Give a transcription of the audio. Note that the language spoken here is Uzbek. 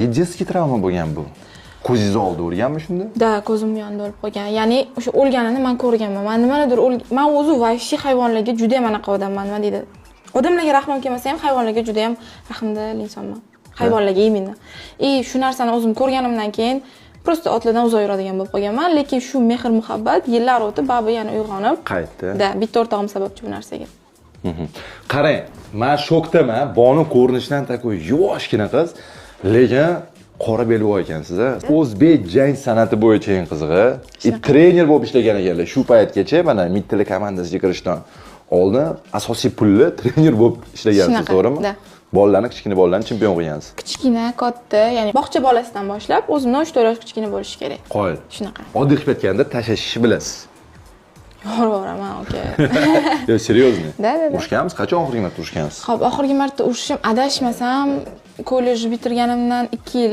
Детский travma bo'lgan bu. Ko'zingiz oldida o'rganmi shunda? Da, ko'zim yonida o'lib qolgan. Ya'ni o'sha o'lganini men ko'rganman. Men nimanidir men o'zi vahshiy hayvonlarga juda ham anaqa odamman, nima deydi? Odamlarga rahmim kelmasa ham hayvonlarga juda ham rahmdil insonman. Hayvonlarga именно. Shu narsani o'zim ko'rganimdan keyin prosta otlardan uzoq yuradigan bo'lib qolganman, lekin shu mehr muhabbat yillar o'tib ba'bi yana uyg'onib qaytdi. Da, bitta o'rtog'im sababchi bu narsaga. Qarang, men shokdaman. Bonu ko'rinishidan takoy yoshgina qiz, lekin qora belbog' ekansiz. O'zbek jang san'ati bo'yicha eng qizig'i, trener bo'lib ishlagan ekanlar shu paytgacha, mana Mid Tele komandasiga kirishdan oldin asosiy pulli trener bo'lib ishlagansiz, to'g'rimi? Bolalarni, kichkina bolalarni chempion qilgansiz. Kichkina, katta, ya'ni bog'cha bolasidan boshlab o'zimdan 3-4 yosh kichkina bo'lish kerak. Qo'yil. Shunaqa. Oddiy qilib aytganda tashashishni bilasiz. Yo'raman, aka. Yo, seriyozmi? Da. Urushganmiz, qachon oxirgi marta urushgansiz? Xo'p, oxirgi marta urushim adashmasam, kollej bitirganimdan 2 yil